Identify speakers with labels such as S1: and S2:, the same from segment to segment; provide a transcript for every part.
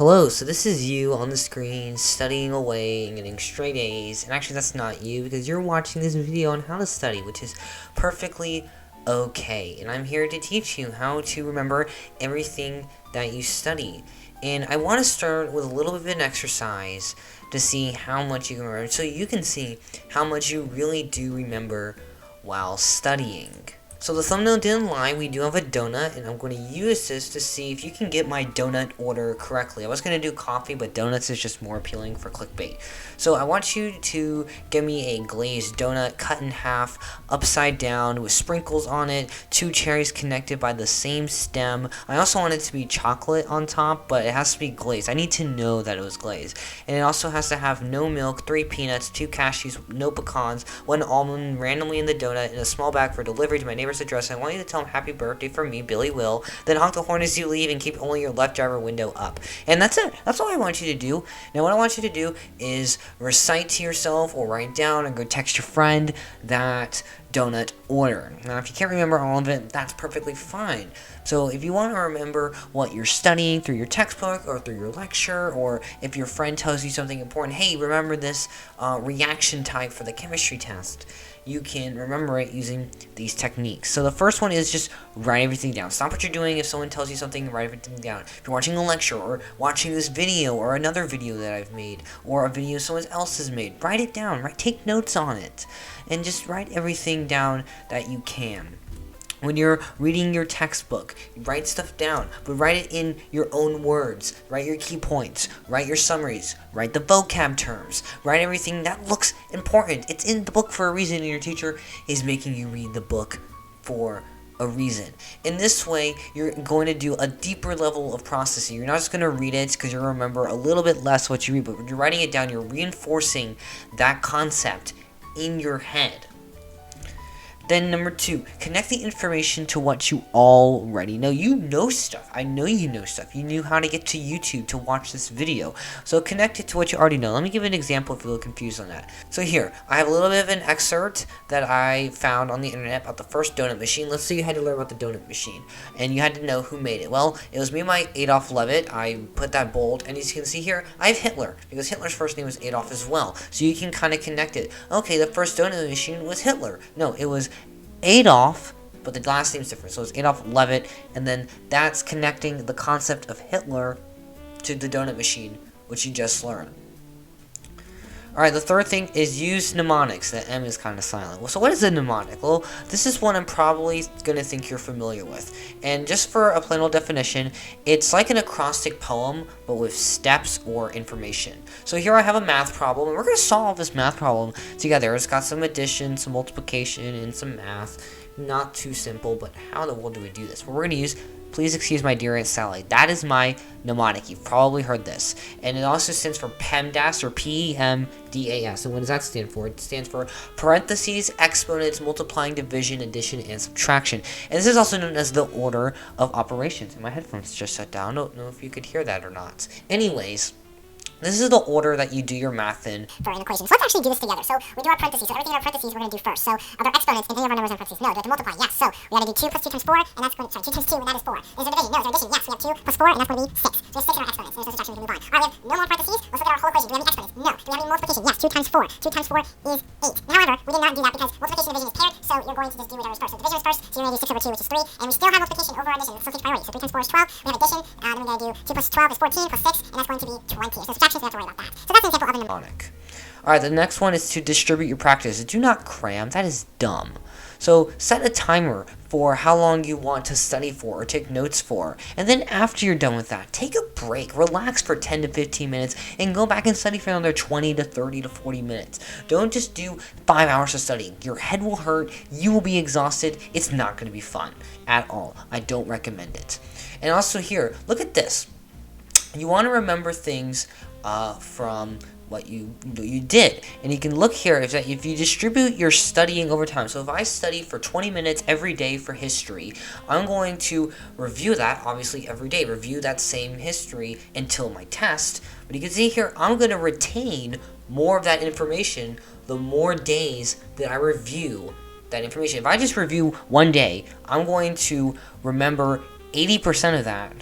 S1: Hello, so this is you on the screen studying away and getting straight A's, and actually that's not you because you're watching this video on how to study, which is perfectly okay. And I'm here to teach you how to remember everything that you study. And I want to start with a little bit of an exercise to see how much you can remember, so you can see how much you really do remember while studying. So the thumbnail didn't lie, we do have a donut, and I'm going to use this to see if you can get my donut order correctly. I was going to do coffee, but donuts is just more appealing for clickbait. So I want you to give me a glazed donut cut in half, upside down, with sprinkles on it, 2 cherries connected by the same stem. I also want it to be chocolate on top, but it has to be glazed. I need to know that it was glazed. And it also has to have no milk, 3 peanuts, 2 cashews, no pecans, 1 almond randomly in the donut, in a small bag for delivery to my neighbor's address. I want you to tell him happy birthday from me, Billy Will. Then honk the horn as you leave and keep only your left driver window up. And that's it. That's all I want you to do. Now what I want you to do is recite to yourself or write down and go text your friend that donut order. Now if you can't remember all of it, that's perfectly fine. So if you want to remember what you're studying through your textbook or through your lecture, or if your friend tells you something important, hey, remember this reaction type for the chemistry test, you can remember it using these techniques. So the first one is just write everything down. Stop what you're doing. If someone tells you something, write everything down. If you're watching a lecture or watching this video or another video that I've made or a video someone else has made, write it down. Take notes on it. And just write everything down that you can. When you're reading your textbook, write stuff down, but write it in your own words. Write your key points, write your summaries, write the vocab terms, write everything that looks important. It's in the book for a reason, and your teacher is making you read the book for a reason. In this way, you're going to do a deeper level of processing. You're not just going to read it because you'll remember a little bit less what you read, but when you're writing it down, you're reinforcing that concept in your head. Then number 2, connect the information to what you already know. You know stuff. I know you know stuff. You knew how to get to YouTube to watch this video. So connect it to what you already know. Let me give an example if you're a little confused on that. So here, I have a little bit of an excerpt that I found on the internet about the first donut machine. Let's say you had to learn about the donut machine, and you had to know who made it. Well, it was made by Adolf Levitt. I put that bold, and as you can see here, I have Hitler, because Hitler's first name was Adolf as well. So you can kind of connect it. Okay, the first donut machine was Hitler. No, it was Adolf, but the last name's different, so it's Adolf Levitt, and then that's connecting the concept of Hitler to the donut machine, which you just learned. Alright, the third thing is use mnemonics. The M is kind of silent. Well, so what is a mnemonic? Well, this is one I'm probably going to think you're familiar with. And just for a plain old definition, it's like an acrostic poem, but with steps or information. So here I have a math problem, and we're going to solve this math problem together. It's got some addition, some multiplication, and some math. Not too simple, but how in the world do we do this? Well, we're going to use Please excuse my dear Aunt Sally. That is my mnemonic. You've probably heard this. And it also stands for PEMDAS, or PEMDAS. And what does that stand for? It stands for parentheses, exponents, multiplying, division, addition, and subtraction. And this is also known as the order of operations. And my headphones just shut down. I don't know if you could hear that or not. Anyways, this is the order that you do your math in
S2: for an equation. So let's actually do this together. So we do our parentheses. So everything in our parentheses we're going to do first. So of our exponents, and any of our numbers in parentheses. No, do we have to multiply? Yes. So we got to do 2 plus 2 times 4, and that's going to, 2 times 2, and that is 4. Is there division? No. Is there addition? Yes. We have 2 plus 4, and that's going to be 6. So we have 6 in our exponents. There's no subtraction. We can move on. All right, we have no more parentheses. Let's look at our whole equation. Do we have any exponents? No. Do we have any multiplication? Yes. 2 times 4. 2 times 4 is 8. However, we did not do that because multiplication and division is paired, so you're going to just do whatever is first. So division is first, so you're going to do 6 over 2, which is 3, and we still have multiplication over addition. It still takes priority. So 3 times 4 is 12. We have addition, then we're going to do 2 plus 12 is 14, plus 6, and that's going to be 20. So subtraction, so we have to worry about that. So that's an example of a
S1: mnemonic. Alright, the next one is to distribute your practice. Do not cram. That is dumb. So set a timer for how long you want to study for or take notes for. And then after you're done with that, take a break. Relax for 10 to 15 minutes and go back and study for another 20 to 30 to 40 minutes. Don't just do 5 hours of studying. Your head will hurt. You will be exhausted. It's not going to be fun at all. I don't recommend it. And also here, look at this. You want to remember things from what you did, and you can look here is that if you distribute your studying over time. So if I study for 20 minutes every day for history, I'm going to review that obviously every day, review that same history until my test. But you can see here I'm going to retain more of that information the more days that I review that information. If I just review one day, I'm going to remember 80% of that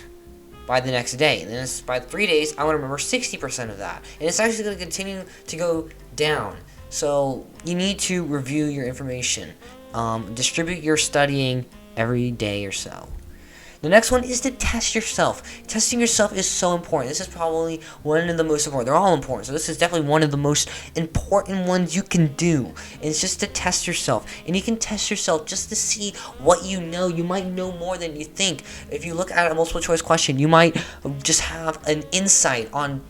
S1: by the next day. And then by 3 days, I want to remember 60% of that. And it's actually going to continue to go down. So you need to review your information. Distribute your studying every day or so. The next one is to test yourself. Testing yourself is so important. This is probably one of the most important. They're all important, so this is definitely one of the most important ones you can do. And it's just to test yourself. And you can test yourself just to see what you know. You might know more than you think. If you look at a multiple choice question, you might just have an insight on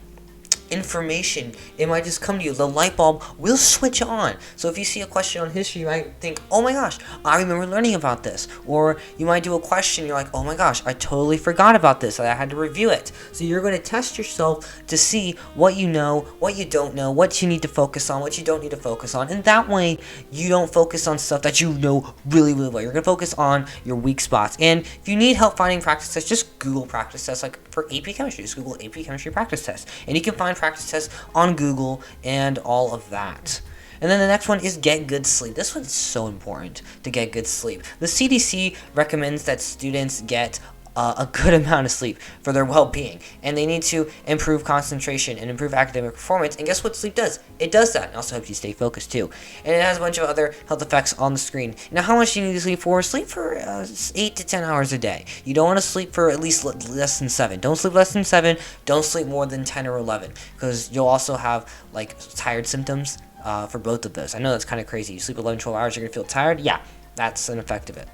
S1: information. It might just come to you. The light bulb will switch on. So if you see a question on history, you might think, oh my gosh, I remember learning about this. Or you might do a question, you're like, oh my gosh, I totally forgot about this. I had to review it. So you're going to test yourself to see what you know, what you don't know, what you need to focus on, what you don't need to focus on. And that way, you don't focus on stuff that you know really, really well. You're going to focus on your weak spots. And if you need help finding practice tests, just Google practice tests. Like for AP Chemistry, just Google AP Chemistry practice tests. And you can find practice tests on Google and all of that. And then the next one is get good sleep. This one's so important to get good sleep. The CDC recommends that students get a good amount of sleep for their well-being, and they need to improve concentration and improve academic performance. And guess what sleep does? It does that. It also helps you stay focused too, and it has a bunch of other health effects on the screen. Now, how much do you need to sleep for? Sleep for 8 to 10 hours a day. You don't want to sleep for at least less than 7. Don't sleep less than 7. Don't sleep more than 10 or 11, because you'll also have like tired symptoms for both of those. I know that's kind of crazy. You sleep 11, 12 hours, you're gonna feel tired. Yeah, that's an effect of it.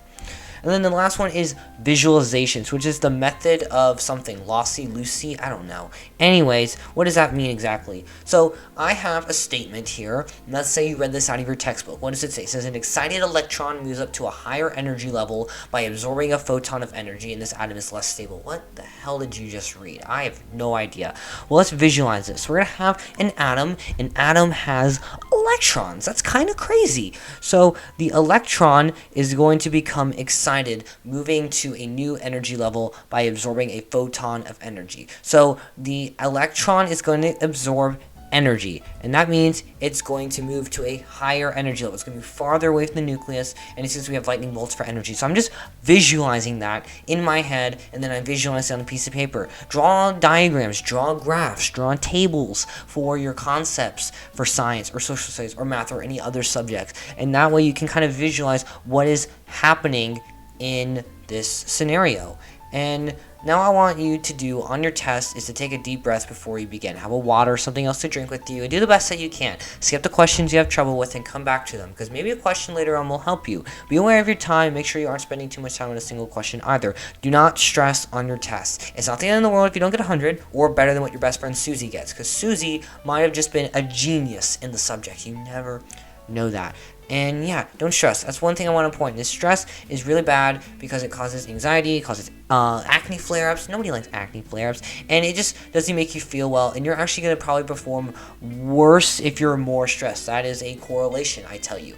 S1: And then the last one is visualizations, which is the method of something. Lossy, I don't know. Anyways, what does that mean exactly? So I have a statement here. Let's say you read this out of your textbook. What does it say? It says an excited electron moves up to a higher energy level by absorbing a photon of energy, and this atom is less stable. What the hell did you just read? I have no idea. Well, let's visualize this. We're going to have an atom. An atom has electrons. That's kind of crazy. So the electron is going to become excited, moving to a new energy level by absorbing a photon of energy. So the electron is going to absorb energy, and that means it's going to move to a higher energy level. It's going to move farther away from the nucleus, and it seems we have lightning bolts for energy. So I'm just visualizing that in my head, and then I visualize it on a piece of paper. Draw diagrams, draw graphs, draw tables for your concepts for science or social studies or math or any other subject, and that way you can kind of visualize what is happening in this scenario. And now I want you to do on your test is to take a deep breath before you begin. Have a water or something else to drink with you, and do the best that you can. Skip the questions you have trouble with and come back to them, because maybe a question later on will help you. Be aware of your time. Make sure you aren't spending too much time on a single question either. Do not stress on your test. It's not the end of the world if you don't get 100 or better than what your best friend Susie gets, because Susie might have just been a genius in the subject. You never know that. And yeah, don't stress. That's one thing I want to point. This stress is really bad because it causes anxiety, it causes acne flare-ups. Nobody likes acne flare-ups, and it just doesn't make you feel well, and you're actually going to probably perform worse if you're more stressed. That is a correlation, I tell you.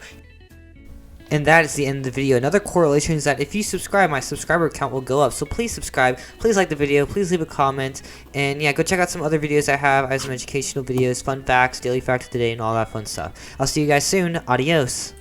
S1: And that is the end of the video. Another correlation is that if you subscribe, my subscriber count will go up. So please subscribe, please like the video, please leave a comment, and yeah, go check out some other videos I have. I have some educational videos, fun facts, daily fact of the day, and all that fun stuff. I'll see you guys soon. Adios.